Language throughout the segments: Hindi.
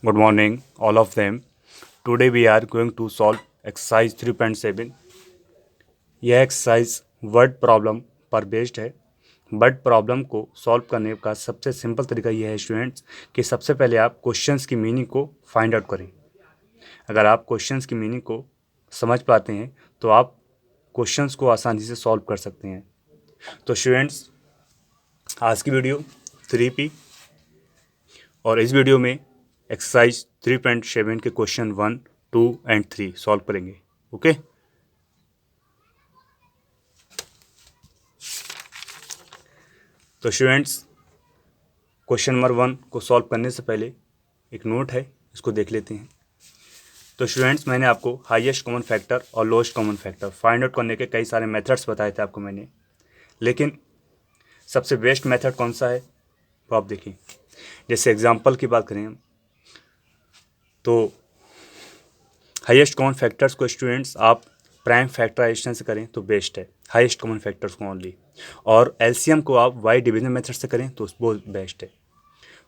Good morning, all of them. Today we are going to solve exercise 3.7. यह एक्सरसाइज वर्ड प्रॉब्लम पर बेस्ड है। वर्ड प्रॉब्लम को सॉल्व करने का सबसे सिंपल तरीका यह है स्टूडेंट्स कि सबसे पहले आप क्वेश्चंस की मीनिंग को फाइंड आउट करें। अगर आप क्वेश्चंस की मीनिंग को समझ पाते हैं तो आप क्वेश्चंस को आसानी से सॉल्व कर सकते हैं। तो स्टूडेंट्स, आज की वीडियो 3P और इस वीडियो में एक्सरसाइज 3.7 के क्वेश्चन 1, 2 एंड 3 सॉल्व करेंगे। ओके, तो स्टूडेंट्स, क्वेश्चन नंबर 1 को सॉल्व करने से पहले एक नोट है, इसको देख लेते हैं। तो स्टूडेंट्स, मैंने आपको हाईएस्ट कॉमन फैक्टर और lowest common factor find out करने के कई सारे मेथड्स बताए थे आपको मैंने, लेकिन सबसे बेस्ट मेथड कौन सा है वो आप देखिए। जैसे एग्जांपल की बात करें तो हाईएस्ट कॉमन फैक्टर्स को स्टूडेंट्स आप प्राइम फैक्टराइजेशन से करें तो बेस्ट है, हाईएस्ट कॉमन फैक्टर्स को ओनली। और एलसीएम को आप वाई डिवीजन मेथड से करें तो वो बेस्ट है।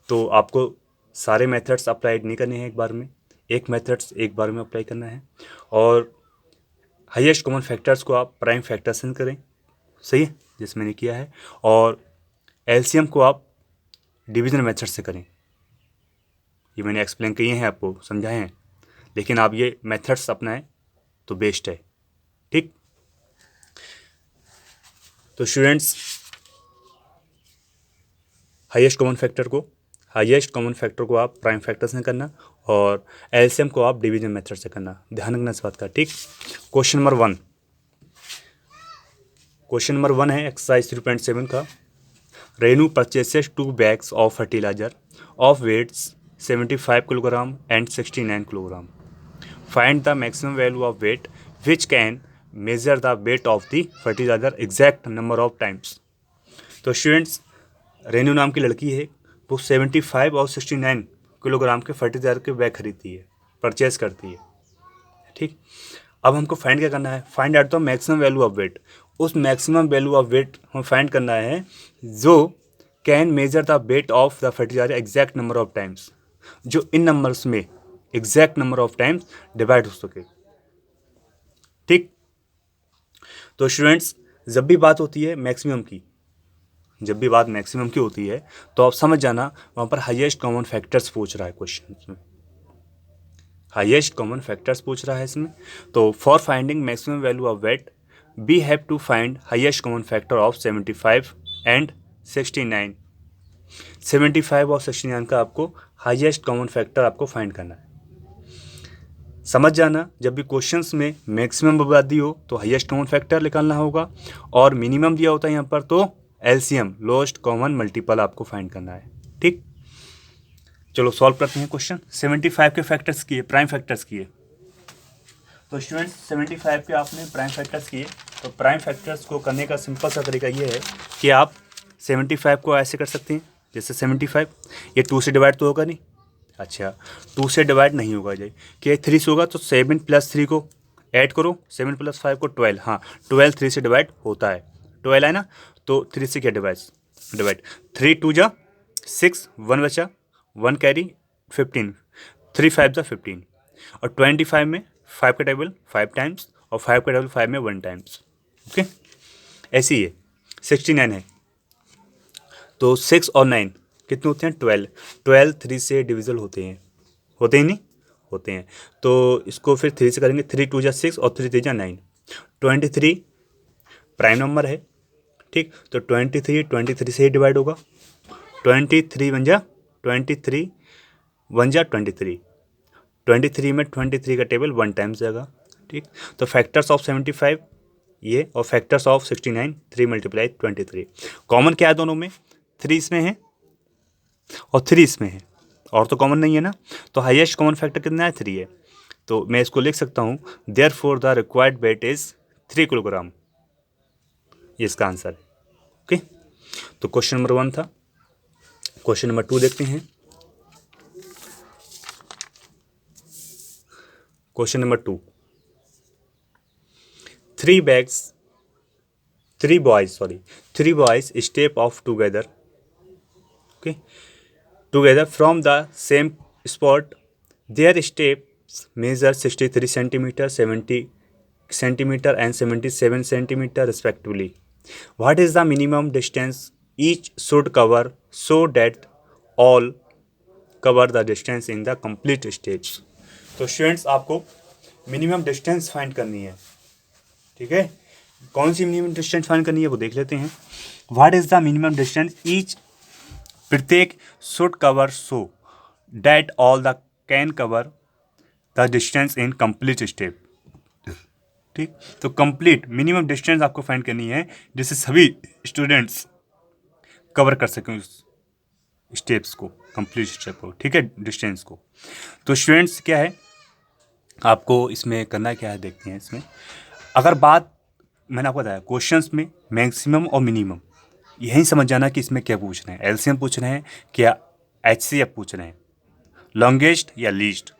तो आपको सारे मेथड्स अप्लाई नहीं करने हैं एक बार में, एक मेथड्स एक बार में अप्लाई करना है। और हाईएस्ट कॉमन फैक्टर्स को आप प्राइम फैक्टर से करें, सही है, जैसे मैंने किया है। और एलसीएम को आप डिवीजन मेथड से करें, ये मैंने एक्सप्लेन किए हैं, आपको समझाए हैं, लेकिन आप ये मेथड्स अपनाएं तो बेस्ट है। ठीक, तो स्टूडेंट्स, हाईएस्ट कॉमन फैक्टर को आप प्राइम फैक्टर से करना और एलसीएम को आप डिवीजन मेथड से करना, ध्यान रखना इस बात का। ठीक, क्वेश्चन नंबर 1 है एक्सरसाइज 3.7 का। Renu purchases 2 bags of fertilizer of weights 75 kilogram and 69 kilogram. Find the maximum value of weight which can measure the weight of the fertilizer exact number of times. तो स्टूडेंट्स, रेनू नाम की लड़की है, वो 75 और 69 किलोग्राम के फर्टिलाइजर के बैग खरीदती है, परचेज करती है। ठीक, अब हमको फाइंड क्या करना है, find out the maximum value of weight. उस मैक्सिमम वैल्यू ऑफ वेट हम फाइंड करना है जो can measure the weight of the fertilizer exact number of times, जो इन नंबर्स में exact number of times divide हो सके। ठीक, तो स्टूडेंट्स, जब भी बात होती है मैक्सिमम की, होती है तो आप समझ जाना वहाँ पर हाईएस्ट कॉमन फैक्टर्स पूछ रहा है क्वेश्चन में, हाईएस्ट कॉमन फैक्टर्स पूछ रहा है इसमें। तो for finding maximum value of weight we have to find highest common factor of 75 and 69। 75 और 69 का आपको हाईएस्ट कॉमन फैक्टर आपको फाइंड करना है। समझ जाना, जब भी क्वेश्चंस में मैक्सिमम बर्बादी हो तो हाईएस्ट कॉमन फैक्टर निकालना होगा, और मिनिमम दिया होता है यहाँ पर तो एलसीएम लोएस्ट कॉमन मल्टीपल आपको फाइंड करना है। ठीक, चलो सॉल्व करते हैं क्वेश्चन। 75 के फैक्टर्स किए, प्राइम फैक्टर्स किए। तो स्टूडेंट्स, 75 के आपने प्राइम फैक्टर्स किए, तो प्राइम फैक्टर्स को करने का सिंपल सा तरीका ये है कि आप 75 को ऐसे कर सकते हैं, जैसे 75 ये 2 से डिवाइड तो होगा नहीं, अच्छा 2 से डिवाइड नहीं होगा जाए कि 3 से होगा, तो 7 + 3 को ऐड करो, 7 + 5 को 12, हाँ 12 3 से डिवाइड होता है, 12 है ना, तो 3 से क्या डिवाइड 3 2 जा 6, 1 बचा, 1 कैरी 15, 3 5 जा 15, और 25 में 5 का टेबल 5 टाइम्स और 5 का टेबल 5 में 1 टाइम्स। ओके, ऐसे ही है। 69 है तो 6 और 9 कितने होते हैं, 12, 12 3 से डिविजल होते हैं नहीं होते हैं, तो इसको फिर 3 से करेंगे, 3 2 जा 6 और 3 3 जा 9, 23 प्राइम नंबर है। ठीक, तो 23 से ही डिवाइड होगा, 23 1 जा 23 1 जा 23, 23 में 23 का टेबल 1 टाइम्स जाएगा। ठीक, तो फैक्टर्स ऑफ 75 ये और फैक्टर्स ऑफ 69 3 × 23। कॉमन क्या है दोनों में, 3 इसमें है और 3 इसमें है, और तो कॉमन नहीं है ना, तो हाईएस्ट कॉमन फैक्टर कितना है, 3 है। तो मैं इसको लिख सकता हूँ, therefore the required weight is 3 kilogram, ये इसका आंसर है। ओके, तो क्वेश्चन नंबर 1 था। क्वेश्चन नंबर 2 देखते हैं। Question number 2, 3 boys step off together, okay, together from the same spot their steps measure 63 centimeter, 70 centimeter and 77 centimeter respectively. What is the minimum distance each should cover so that all cover the distance in the complete stage? तो स्टूडेंट्स आपको मिनिमम डिस्टेंस फाइंड करनी है, ठीक है। कौन सी मिनिमम डिस्टेंस फाइंड करनी है वो देख लेते हैं। What is the minimum distance each, प्रत्येक should cover so that all the can cover the distance in complete step, ठीक। तो कंप्लीट मिनिमम डिस्टेंस आपको फाइंड करनी है जिससे सभी स्टूडेंट्स कवर कर सकें उस स्टेप्स को, कंप्लीट स्टेप को, ठीक है, डिस्टेंस को। तो स्टूडेंट्स क्या है आपको इसमें करना क्या है देखते हैं। इसमें अगर बात मैंने आपको बताया क्वेश्चंस में मैक्सिमम और मिनिमम, यही समझ जाना कि इसमें क्या पूछ रहे हैं, एलसीएम पूछ रहे हैं क्या एचसीएफ पूछ रहे हैं, लॉन्गेस्ट या लीस्ट,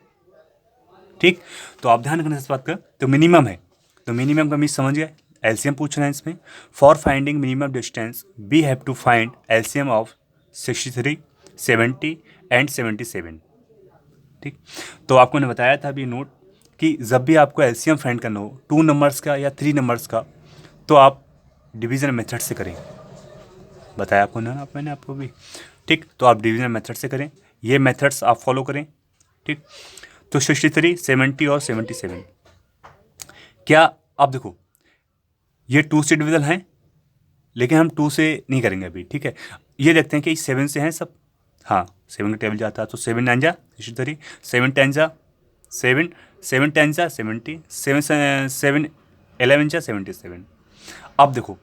ठीक। तो आप ध्यान रखना इस बात का। तो मिनिमम है तो मिनिमम का मीन समझ गए, एलसीएम पूछ रहे हैं इसमें। For finding minimum distance we have to find LCM of 63, 70 and 77, ठीक। तो आपको ने बताया था अभी नोट कि जब भी आपको एलसीएम फाइंड करना हो 2 नंबर्स का या 3 नंबर्स का, तो आप डिवीज़न मेथड से करें, बताया आपको ना मैंने आपको भी, ठीक। तो आप डिवीज़न मेथड से करें, ये मेथड्स आप फॉलो करें, ठीक। तो 63, 70 और 77 क्या आप देखो ये 2 से डिविजन हैं, लेकिन हम 2 से नहीं करेंगे अभी, ठीक है। ये देखते हैं कि 7 से हैं सब, हाँ 7 का टेबल जाता है तो 7 9 जा 63, 7 10 जा 7, 7 10 जा 70, 7 11 जा 77। अब देखो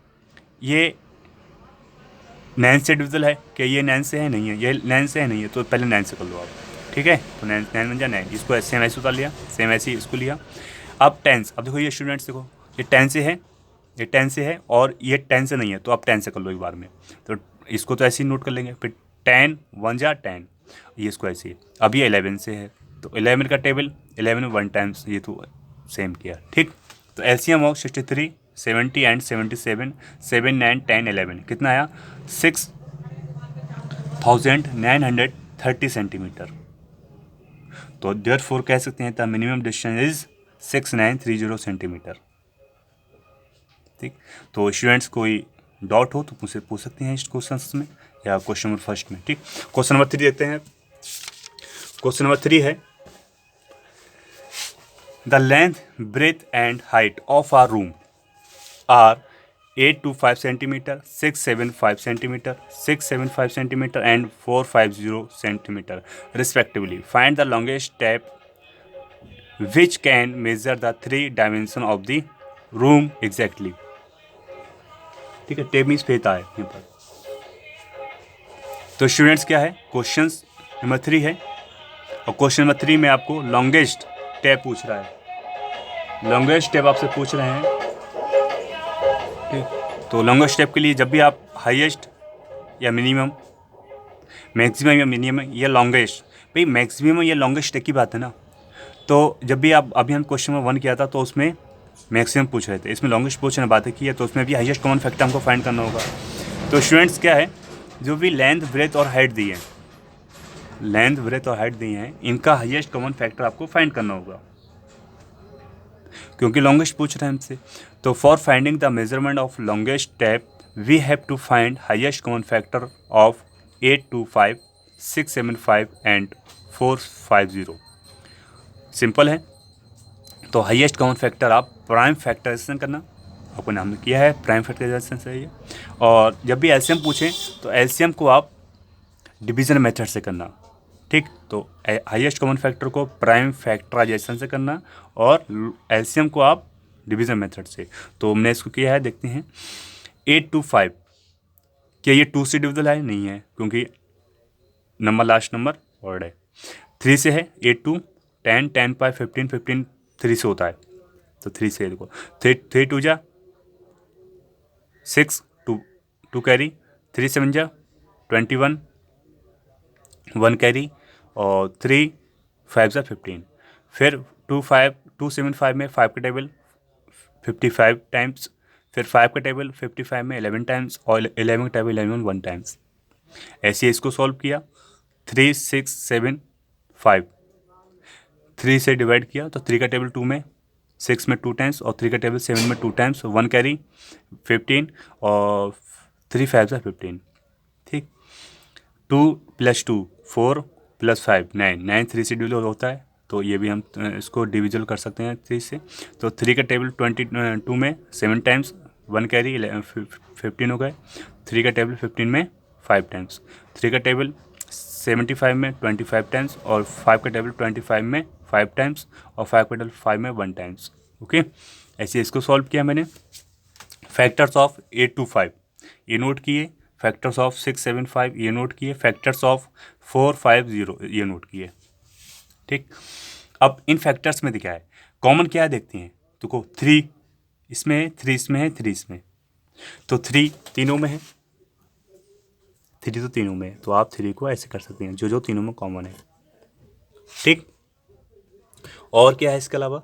ये 9 से डिविजल है, क्या ये 9 से है, नहीं है, ये 9 से है, नहीं है, तो पहले 9 से कर लो आप, ठीक है। तो 9 9 जा 9, इसको सेम ऐसे उतार लिया, सेम ऐसे ही इसको लिया। अब 10, अब देखो ये स्टूडेंट्स देखो ये 10 से है, ये 10 से है और ये 10 से नहीं है, तो आप 10 से कर लो एक बार में। तो इसको तो ऐसे ही नोट कर लेंगे, फिर 10 1 जा 10, ये इसको ऐसे ही। अब ये 11 से है तो 11 का टेबल 11 में 1 टाइम्स, ये तो सेम किया, ठीक। तो एलसीएम ऑफ 63, 70 एंड 77, 7 9 10 11 कितना आया 6930 सेंटीमीटर। तो देयरफॉर कह सकते हैं the minimum distance is 6930 centimetre, ठीक। तो स्टूडेंट्स कोई डाउट हो तो मुझसे पूछ सकते हैं इस क्वेश्चन में या क्वेश्चन नंबर फर्स्ट में, ठीक। क्वेश्चन नंबर 3 देखते हैं। क्वेश्चन नंबर 3 है the length breadth and height of our room are 825 centimeter, 675 centimeter, 675 centimeter and 450 centimeter respectively. Find the longest step which can measure the 3 dimension of the room exactly, ठीक है। टेप मीन्स फेता है यहाँ पर। तो स्टूडेंट्स क्या है क्वेश्चन नंबर 3 है और क्वेश्चन नंबर 3 में आपको लॉन्गेस्ट स्टेप पूछ रहा है, लॉन्गेस्ट स्टेप आपसे पूछ रहे हैं, ठीक। तो लॉन्गेस्ट स्टेप के लिए जब भी आप हाईएस्ट या मिनिमम, मैक्सिमम या मिनिमम या लॉन्गेस्ट, भाई मैक्सिमम या लॉन्गेस्ट स्टेप की बात है ना। तो जब भी आप अभी हम क्वेश्चन नंबर 1 किया था तो उसमें मैक्सिमम पूछ रहे थे, इसमें लॉन्गेस्ट पूछने बातें की है, तो उसमें भी हाईएस्ट कॉमन फैक्टर हमको फाइंड करना होगा। तो स्टूडेंट्स क्या है जो भी लेंथ ब्रेथ और हाइट दी है, लेंथ ब्रेथ और हाइट दी हैं, इनका हाईएस्ट कॉमन फैक्टर आपको फाइंड करना होगा क्योंकि लॉन्गेस्ट पूछ रहे हैं हमसे। तो for finding the measurement of longest step we have to find highest common factor of 825, 675 and 450। Simple है। तो हाईएस्ट कॉमन फैक्टर आप प्राइम फैक्टराइजेशन करना, आपको नाम किया है प्राइम फैक्टराइजेशन से ही है। और जब भी एलसीएम पूछें तो एलसीएम को आप डिवीज़न मेथड से करना, ठीक। तो हाईएस्ट कॉमन फैक्टर को प्राइम फैक्टराइजेशन से करना और एलसीएम को आप डिवीज़न मेथड से। तो हमने इसको किया है, देखते हैं 825, क्या ये 2 से डिविजल है, नहीं है क्योंकि नंबर लास्ट नंबर वर्ड है। 3 से है 8 2 10 10 5 15 15 3 से होता है, तो 3 से देखो 3 2 जा 6 2 कैरी, 3 7 जा 21 1 कैरी और 3 5 जा 15। फिर 275 में 5 का टेबल 55 टाइम्स, फिर 5 का टेबल 55 में 11 टाइम्स और 11 का टेबल 11 1 टाइम्स। ऐसे इसको सॉल्व किया 3 6 7 5। 3 से डिवाइड किया तो 3 का टेबल 2 में, 6 में 2 टाइम्स और 3 का टेबल 7 में 2 टाइम्स, 1 कैरी 15 और 3 5 15, ठीक। 2 + 2 4 + 5 9, 9 3 से डिविजल होता है, तो ये भी हम इसको डिविजल कर सकते हैं 3 से। तो 3 का टेबल 22 में 7 टाइम्स, 1 कैरी 15 हो गए। 3 का टेबल 15 में 5 टाइम्स, 3 का टेबल 75 में 25 टाइम्स और 5 का टेबल 25 में 5 टाइम्स और 5 का टेबल 5 में 1 टाइम्स। ओके, ऐसे इसको सॉल्व किया मैंने। फैक्टर्स ऑफ 8 to 5 ये नोट किए, फैक्टर्स ऑफ 6 7 5 ये नोट किए, फैक्टर्स ऑफ 4 5 0 ये नोट किए, ठीक। अब इन फैक्टर्स में क्या है, कॉमन क्या है देखते हैं। देखो 3 इसमें है, 3 इसमें है, 3 इसमें, तो 3 तीनों में है, 3 तो तीनों में है, तो आप 3 को ऐसे कर सकते हैं जो जो तीनों में कॉमन है, ठीक। और क्या है इसके अलावा,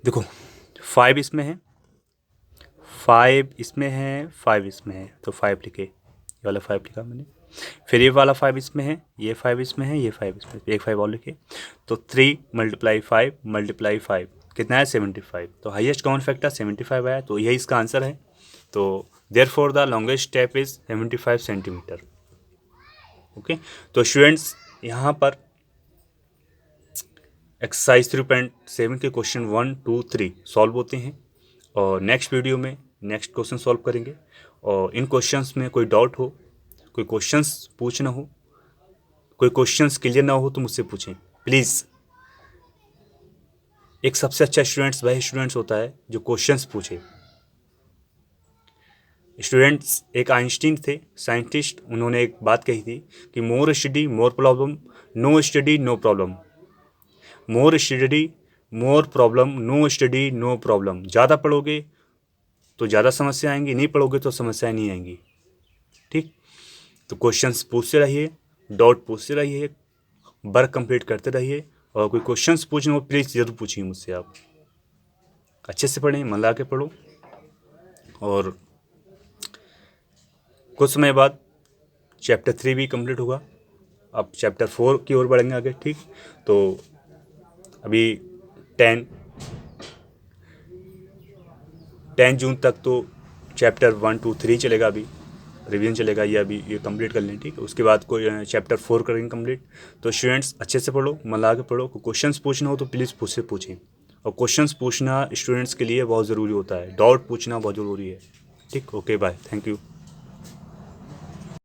देखो 5 इसमें है, 5 इसमें है, 5 इसमें है, तो 5 लिखे, ये वाला 5 लिखा मैंने। फिर ये वाला 5 इसमें है, ये 5 इसमें है, ये 5 इसमें, एक 5 और लिखे। तो 3 × 5 × 5 कितना है 75, तो हाईएस्ट कॉमन फैक्टर 75 आया, तो यही इसका आंसर है। तो therefore the longest step is 75 centimetre. Okay, तो स्टूडेंट्स यहाँ पर एक्सरसाइज 3.7 के क्वेश्चन 1 2 3 सॉल्व होते हैं, और नेक्स्ट वीडियो में नेक्स्ट क्वेश्चन सॉल्व करेंगे। और इन क्वेश्चंस में कोई डाउट हो, कोई क्वेश्चंस पूछना हो, कोई क्वेश्चंस क्लियर ना हो तो मुझसे पूछें प्लीज़। एक सबसे अच्छा स्टूडेंट्स वही स्टूडेंट्स होता है जो क्वेश्चंस पूछे। स्टूडेंट्स, एक आइंस्टीन थे साइंटिस्ट, उन्होंने एक बात कही थी कि more study more problem, no study no problem. More study more problem, no study no problem. ज़्यादा पढ़ोगे तो ज़्यादा समस्या आएंगी, नहीं पढ़ोगे तो समस्याएं नहीं आएंगी, ठीक। तो क्वेश्चंस पूछते रहिए, डाउट पूछते रहिए, वर्क कंप्लीट करते रहिए, और कोई क्वेश्चंस पूछना हो प्लीज़ ज़रूर पूछिए मुझसे। आप अच्छे से पढ़ें, मन लगा के पढ़ो, और कुछ समय बाद चैप्टर 3 भी कंप्लीट होगा। अब चैप्टर 4 की ओर बढ़ेंगे आगे, ठीक। तो अभी 10 जून तक तो चैप्टर 1 2 3 चलेगा, अभी रिवीजन चलेगा, ये अभी ये कंप्लीट कर लें, ठीक। उसके बाद कोई चैप्टर 4 करेंगे कंप्लीट। तो स्टूडेंट्स अच्छे से पढ़ो, मन लगा के पढ़ो, कोई क्वेश्चंस पूछना हो तो प्लीज़ मुझसे पूछें। और क्वेश्चंस पूछना स्टूडेंट्स के लिए बहुत ज़रूरी होता है, डाउट पूछना बहुत ज़रूरी है, ठीक। Okay, bye, thank you.